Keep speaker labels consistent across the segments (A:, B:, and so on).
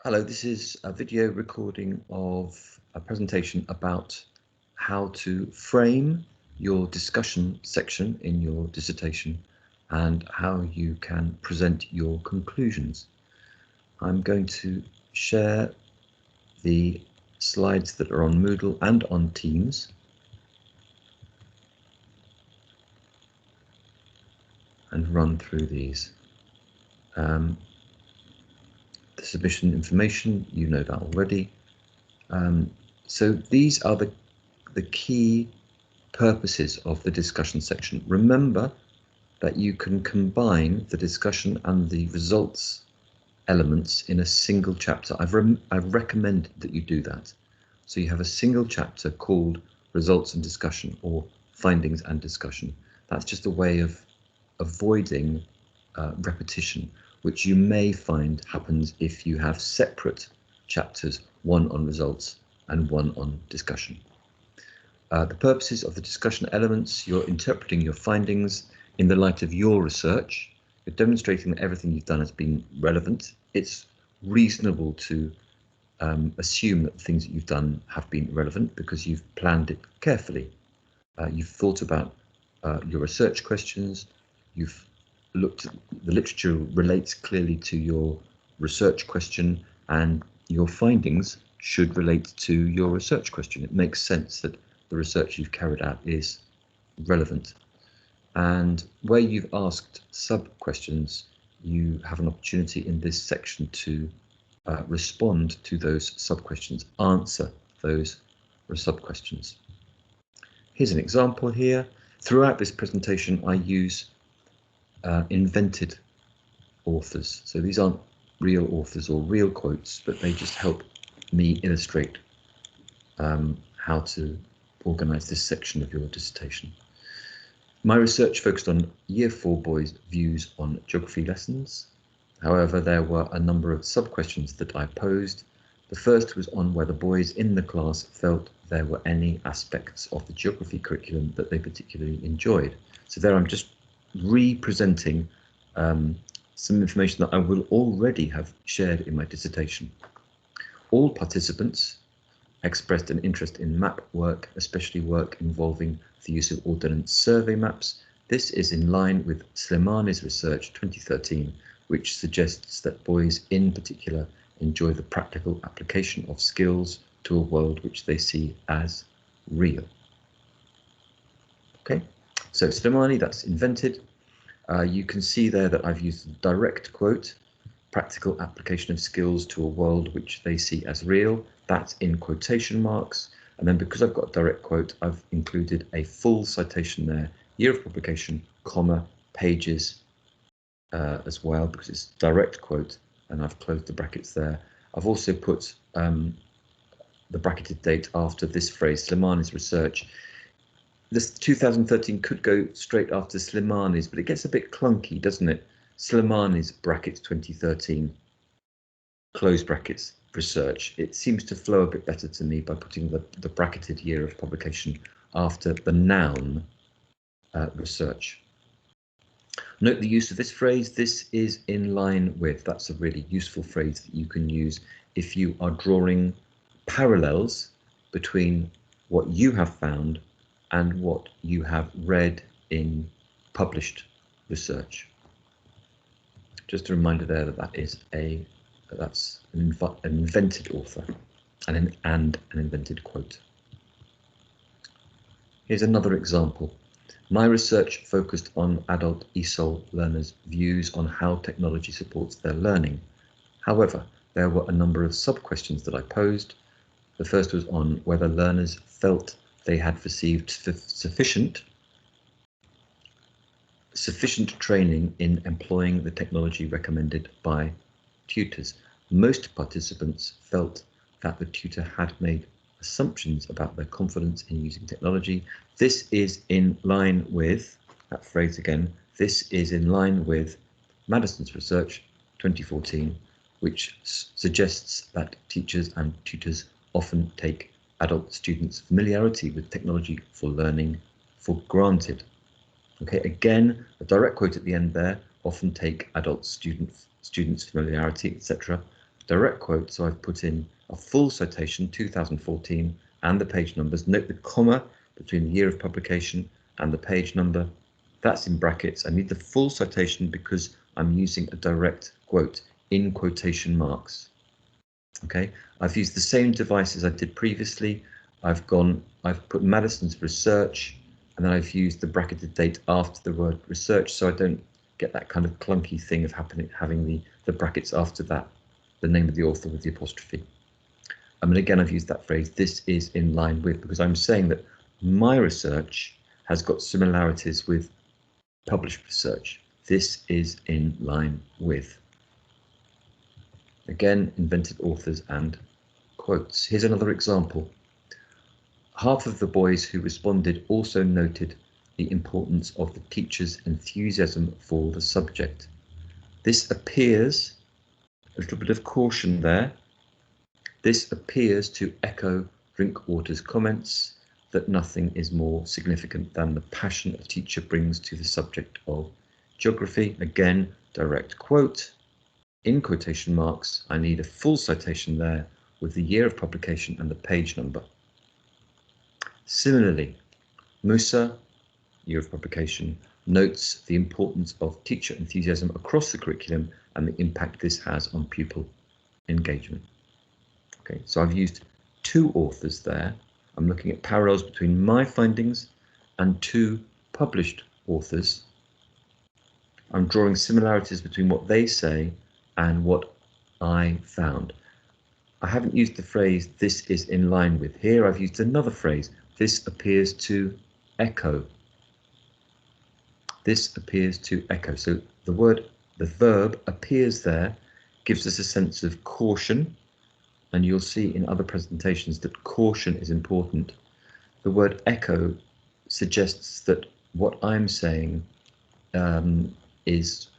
A: Hello, this is a video recording of a presentation about how to frame your discussion section in your dissertation and how you can present your conclusions. I'm going to share the slides that are on Moodle and on Teams. And run through these. The submission information, you know that already. So these are the key purposes of the discussion section. Remember that you can combine the discussion and the results elements in a single chapter. I've recommended that you do that. So you have a single chapter called results and discussion, or findings and discussion. That's just a way of avoiding repetition, which you may find happens if you have separate chapters, one on results and one on discussion. The purposes of the discussion elements: you're interpreting your findings in the light of your research. You're demonstrating that everything you've done has been relevant. It's reasonable to assume that the things that you've done have been relevant because you've planned it carefully. You've thought about your research questions. You've looked at the literature relates clearly to your research question, and your findings should relate to your research question. It makes sense that the research you've carried out is relevant. And where you've asked sub-questions, you have an opportunity in this section to respond to those sub-questions, answer those sub-questions. Here's an example here. Throughout this presentation, I use invented authors. So these aren't real authors or real quotes, but they just help me illustrate how to organise this section of your dissertation. My research focused on Year 4 boys' views on geography lessons. However, there were a number of sub-questions that I posed. The first was on whether boys in the class felt there were any aspects of the geography curriculum that they particularly enjoyed. So there I'm just re-presenting some information that I will already have shared in my dissertation. All participants expressed an interest in map work, especially work involving the use of ordnance survey maps. This is in line with Slimani's research 2013, which suggests that boys in particular enjoy the practical application of skills to a world which they see as real. Okay, so Slimani, that's invented. You can see there that I've used a direct quote, practical application of skills to a world which they see as real. That's in quotation marks. And then because I've got a direct quote, I've included a full citation there, year of publication, comma, pages as well, because it's a direct quote, and I've closed the brackets there. I've also put the bracketed date after this phrase, Slimani's research. This 2013 could go straight after Slimani's, but it gets a bit clunky, doesn't it? Slimani's brackets 2013, close brackets, research. It seems to flow a bit better to me by putting the bracketed year of publication after the noun research. Note the use of this phrase. This is in line with, that's a really useful phrase that you can use if you are drawing parallels between what you have found and what you have read in published research. Just a reminder there that that's an invented author and an invented quote. Here's another example. My research focused on adult ESOL learners' views on how technology supports their learning. However, there were a number of sub-questions that I posed. The first was on whether learners felt they had received sufficient training in employing the technology recommended by tutors. Most participants felt that the tutor had made assumptions about their confidence in using technology. This is in line with, that phrase again, this is in line with Madison's research 2014, which suggests that teachers and tutors often take adult students' familiarity with technology for learning for granted. Okay, again, a direct quote at the end there, often take adult students' familiarity, etc., direct quote, so I've put in a full citation, 2014, and the page numbers. Note the comma between the year of publication and the page number. That's in brackets. I need the full citation because I'm using a direct quote in quotation marks. Okay, I've used the same device as I did previously. I've put Madison's research, and then I've used the bracketed date after the word research, so I don't get that kind of clunky thing of having the brackets after that, the name of the author with the apostrophe. And again, I've used that phrase, this is in line with, because I'm saying that my research has got similarities with published research. This is in line with. Again, invented authors and quotes. Here's another example. Half of the boys who responded also noted the importance of the teacher's enthusiasm for the subject. This appears, a little bit of caution there, this appears to echo Drinkwater's comments that nothing is more significant than the passion a teacher brings to the subject of geography. Again, direct quote. In quotation marks, I need a full citation there with the year of publication and the page number. Similarly, Musa, year of publication, notes the importance of teacher enthusiasm across the curriculum and the impact this has on pupil engagement. Okay, so I've used two authors there. I'm looking at parallels between my findings and two published authors. I'm drawing similarities between what they say and what I found. I haven't used the phrase, this is in line with. Here I've used another phrase, this appears to echo. This appears to echo. So the verb appears there, gives us a sense of caution, and you'll see in other presentations that caution is important. The word echo suggests that what I'm saying has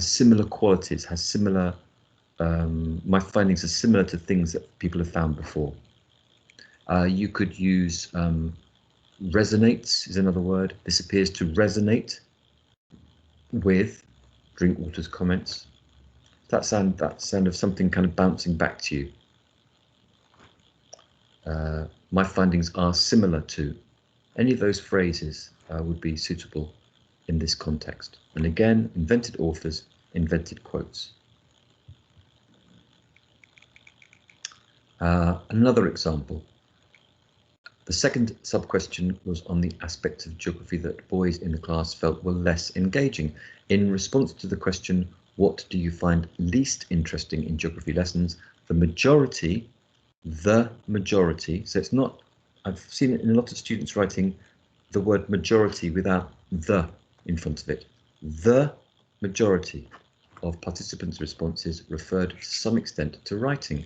A: similar qualities, has similar, my findings are similar to things that people have found before. You could use resonates is another word. This appears to resonate with Drinkwater's comments. That sound of something kind of bouncing back to you. My findings are similar to. Any of those phrases would be suitable in this context. And again, invented authors, invented quotes. Another example. The second sub-question was on the aspects of geography that boys in the class felt were less engaging. In response to the question, what do you find least interesting in geography lessons? The majority, so it's not, I've seen it in a lot of students writing the word majority without the in front of it. The majority of participants' responses referred to some extent to writing.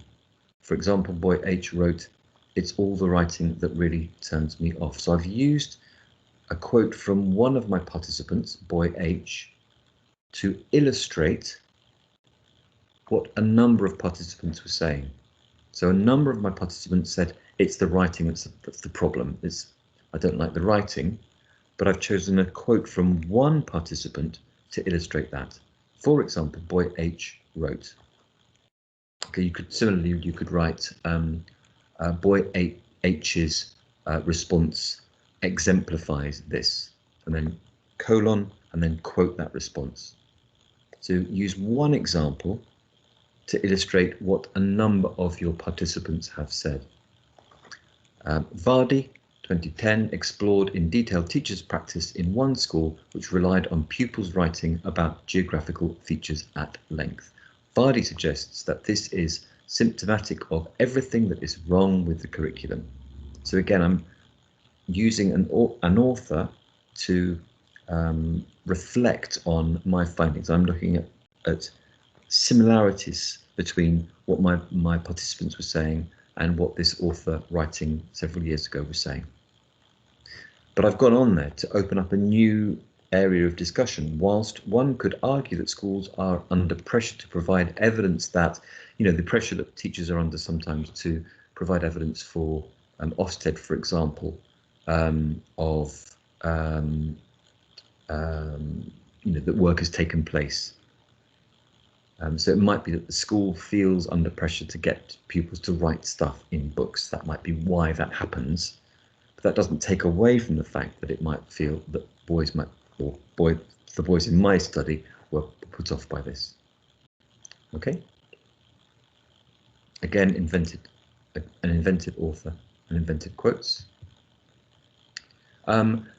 A: For example, boy H wrote, "It's all the writing that really turns me off." So I've used a quote from one of my participants, boy H, to illustrate what a number of participants were saying. So a number of my participants said, it's the writing that's the problem. I don't like the writing, but I've chosen a quote from one participant to illustrate that. For example, boy H wrote, okay, you could write boy H's response exemplifies this, and then colon, and then quote that response. So use one example to illustrate what a number of your participants have said. Vardy, 2010, explored in detail teachers' practice in one school which relied on pupils writing about geographical features at length. Vardy suggests that this is symptomatic of everything that is wrong with the curriculum. So again, I'm using an author to reflect on my findings. I'm looking at similarities between what my participants were saying and what this author writing several years ago was saying. But I've gone on there to open up a new area of discussion. Whilst one could argue that schools are under pressure to provide evidence that, the pressure that teachers are under sometimes to provide evidence for Ofsted, for example, that work has taken place. So it might be that the school feels under pressure to get pupils to write stuff in books. That might be why that happens. But that doesn't take away from the fact that it might feel that the boys in my study were put off by this. Okay. Again, an invented author and invented quotes.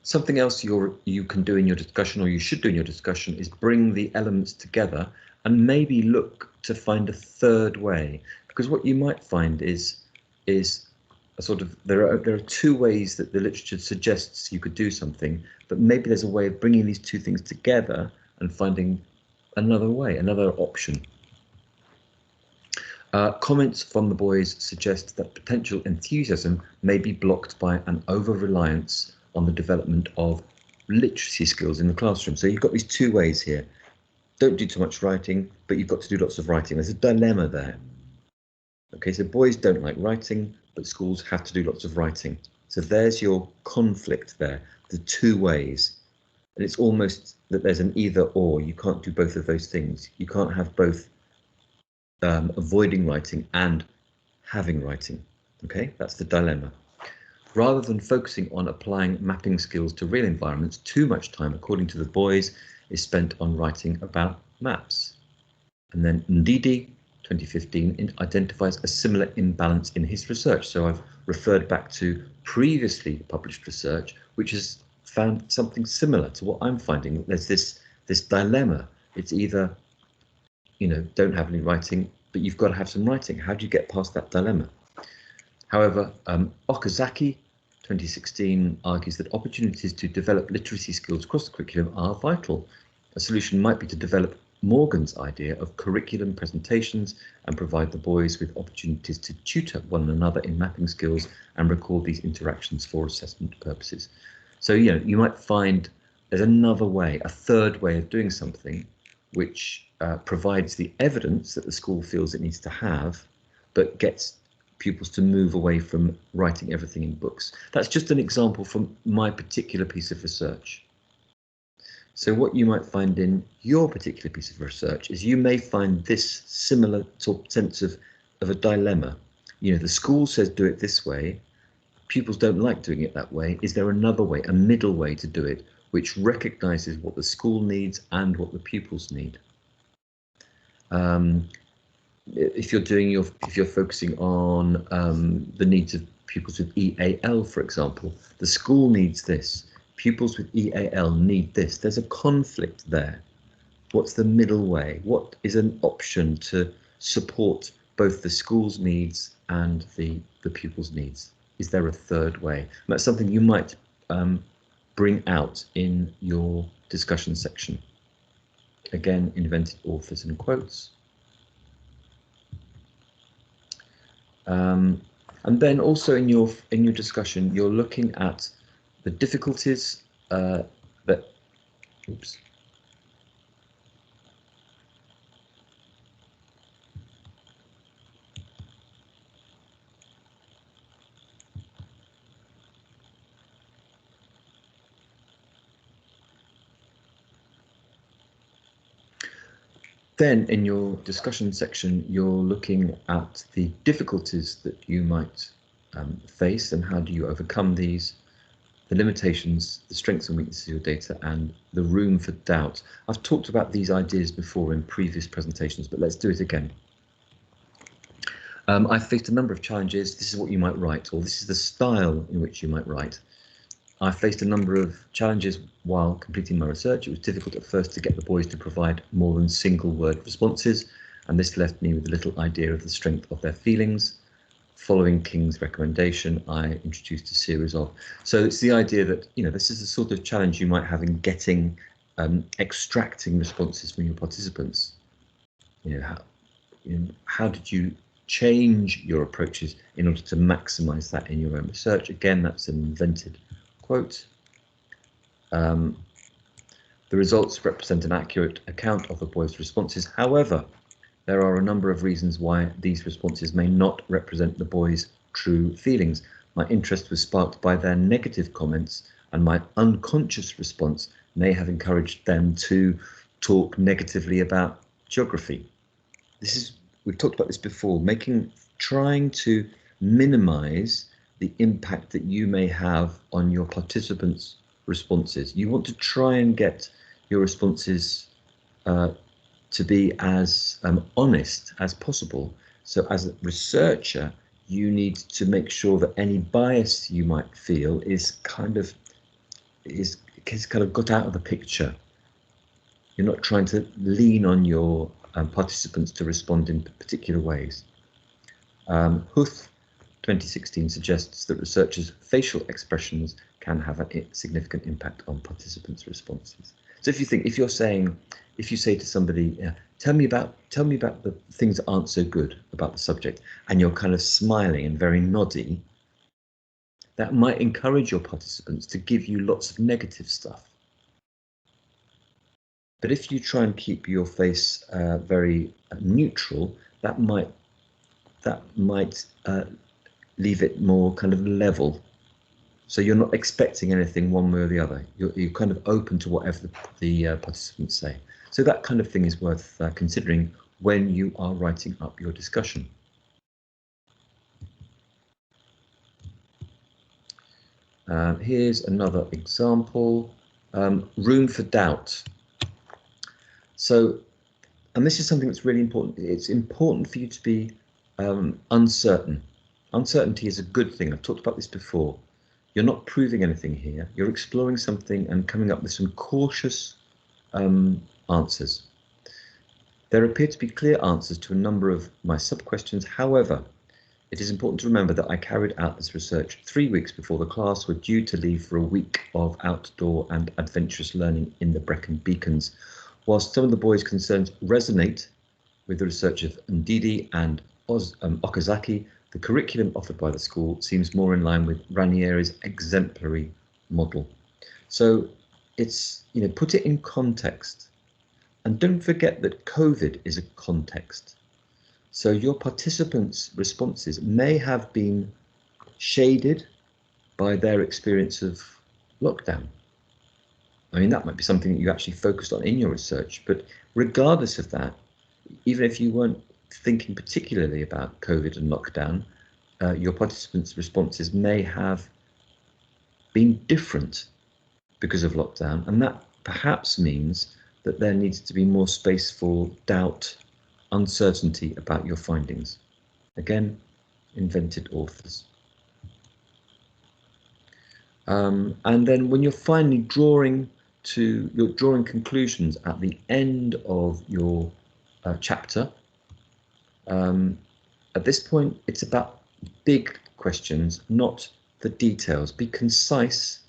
A: Something else you can do in your discussion, or you should do in your discussion, is bring the elements together and maybe look to find a third way. Because what you might find is a sort of there are two ways that the literature suggests you could do something, but maybe there's a way of bringing these two things together and finding another way, another option. Comments from the boys suggest that potential enthusiasm may be blocked by an over-reliance on the development of literacy skills in the classroom. So you've got these two ways here. Don't do too much writing, but you've got to do lots of writing. There's a dilemma there. Okay, so boys don't like writing, but schools have to do lots of writing. So there's your conflict there, the two ways. And it's almost that there's an either or. You can't do both of those things. You can't have both avoiding writing and having writing. Okay, that's the dilemma. Rather than focusing on applying mapping skills to real environments, too much time, according to the boys, is spent on writing about maps. And then Ndidi, 2015, identifies a similar imbalance in his research. So I've referred back to previously published research, which has found something similar to what I'm finding. There's this dilemma. It's either, don't have any writing, but you've got to have some writing. How do you get past that dilemma? However, Okazaki, 2016, argues that opportunities to develop literacy skills across the curriculum are vital. A solution might be to develop Morgan's idea of curriculum presentations and provide the boys with opportunities to tutor one another in mapping skills and record these interactions for assessment purposes. So, you might find there's another way, a third way of doing something, which provides the evidence that the school feels it needs to have, but gets pupils to move away from writing everything in books. That's just an example from my particular piece of research. So what you might find in your particular piece of research is you may find this similar sort of sense of a dilemma. The school says do it this way, pupils don't like doing it that way. Is there another way, a middle way to do it, which recognises what the school needs and what the pupils need? If you're focusing on the needs of pupils with EAL, for example, the school needs this. Pupils with EAL need this. There's a conflict there. What's the middle way? What is an option to support both the school's needs and the pupils' needs? Is there a third way? And that's something you might bring out in your discussion section. Again, invented authors and quotes. And then also in your discussion, you're looking at the difficulties that. Oops. Then in your discussion section, you're looking at the difficulties that you might face and how do you overcome these, the limitations, the strengths and weaknesses of your data, and the room for doubt. I've talked about these ideas before in previous presentations, but let's do it again. I've faced a number of challenges. This is what you might write, or this is the style in which you might write. I faced a number of challenges while completing my research. It was difficult at first to get the boys to provide more than single word responses, and this left me with a little idea of the strength of their feelings. Following King's recommendation, I introduced a series of. So it's the idea that, this is the sort of challenge you might have in getting, extracting responses from your participants. How did you change your approaches in order to maximize that in your own research? Again, that's an invented quote. The results represent an accurate account of the boys' responses. However, there are a number of reasons why these responses may not represent the boys' true feelings. My interest was sparked by their negative comments, and my unconscious response may have encouraged them to talk negatively about geography. we've talked about this before, trying to minimize the impact that you may have on your participants' responses. You want to try and get your responses to be as honest as possible. So as a researcher, you need to make sure that any bias you might feel is kind of got out of the picture. You're not trying to lean on your participants to respond in particular ways. Huth 2016 suggests that researchers' facial expressions can have a significant impact on participants' responses. So if you say to somebody, tell me about the things that aren't so good about the subject, and you're kind of smiling and very noddy, that might encourage your participants to give you lots of negative stuff. But if you try and keep your face very neutral, that might leave it more kind of level. So you're not expecting anything one way or the other. You're kind of open to whatever the participants say. So that kind of thing is worth considering when you are writing up your discussion. Here's another example, room for doubt. So, and this is something that's really important. It's important for you to be uncertain. Uncertainty is a good thing. I've talked about this before. You're not proving anything here. You're exploring something and coming up with some cautious answers. There appear to be clear answers to a number of my sub-questions. However, it is important to remember that I carried out this research 3 weeks before the class were due to leave for a week of outdoor and adventurous learning in the Brecon Beacons. Whilst some of the boys' concerns resonate with the research of Ndidi and Okazaki, the curriculum offered by the school seems more in line with Ranieri's exemplary model. So it's, put it in context. And don't forget that COVID is a context. So your participants' responses may have been shaded by their experience of lockdown. I mean, that might be something that you actually focused on in your research, but regardless of that, even if you weren't thinking particularly about COVID and lockdown, your participants' responses may have been different because of lockdown, and that perhaps means that there needs to be more space for doubt, uncertainty about your findings. Again, invented authors. And then when you're finally drawing conclusions at the end of your chapter, at this point, it's about big questions, not the details. Be concise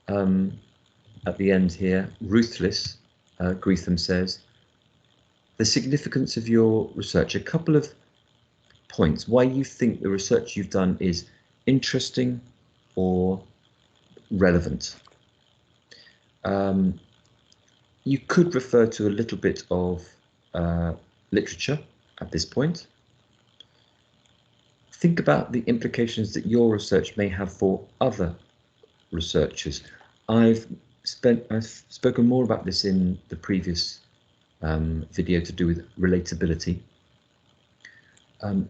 A: at the end here. Ruthless, Greetham says. The significance of your research, a couple of points, why you think the research you've done is interesting or relevant. You could refer to a little bit of literature at this point. Think about the implications that your research may have for other researchers. I've spoken more about this in the previous video to do with relatability.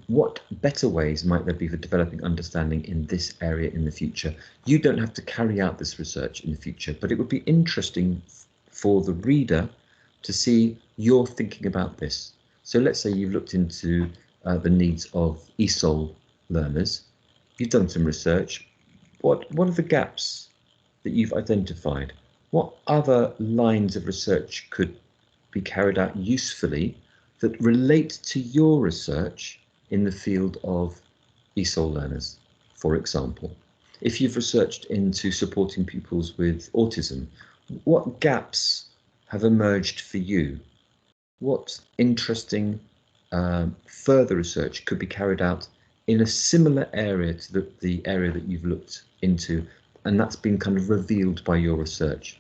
A: What better ways might there be for developing understanding in this area in the future? You don't have to carry out this research in the future, but it would be interesting for the reader to see your thinking about this. So let's say you've looked into the needs of ESOL learners. You've done some research. What are the gaps that you've identified? What other lines of research could be carried out usefully that relate to your research in the field of ESOL learners, for example? If you've researched into supporting pupils with autism, what gaps have emerged for you? What interesting further research could be carried out in a similar area to the area that you've looked into, and that's been kind of revealed by your research?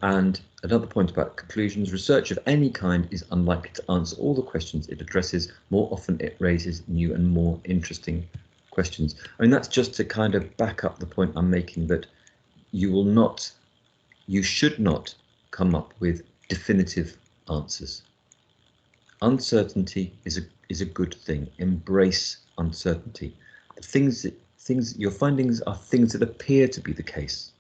A: And another point about conclusions: research of any kind is unlikely to answer all the questions it addresses. More often it raises new and more interesting questions. I mean, that's just to kind of back up the point I'm making, that you will not You should not come up with definitive answers. Uncertainty is a good thing. Embrace uncertainty. Your findings are things that appear to be the case.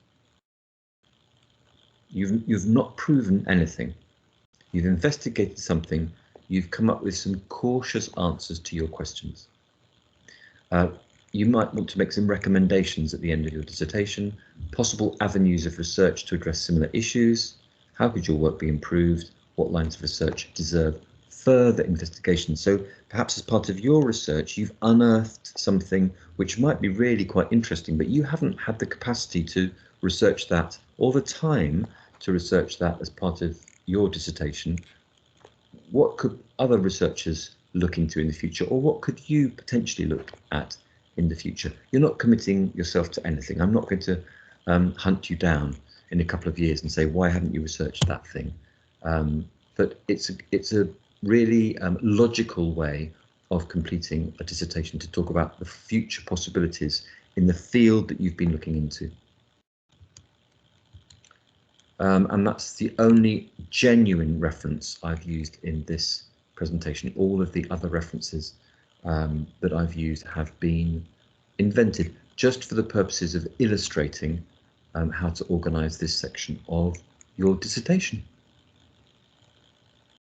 A: You've not proven anything. You've investigated something. You've come up with some cautious answers to your questions. You might want to make some recommendations at the end of your dissertation, possible avenues of research to address similar issues. How could your work be improved? What lines of research deserve further investigation? So perhaps as part of your research, you've unearthed something which might be really quite interesting, but you haven't had the capacity to research that or the time to research that as part of your dissertation. What could other researchers look into in the future, or what could you potentially look at in the future? You're not committing yourself to anything. I'm not going to hunt you down in a couple of years and say, why haven't you researched that thing? But it's a really logical way of completing a dissertation, to talk about the future possibilities in the field that you've been looking into. And that's the only genuine reference I've used in this presentation. All of the other references that I've used have been invented just for the purposes of illustrating how to organise this section of your dissertation.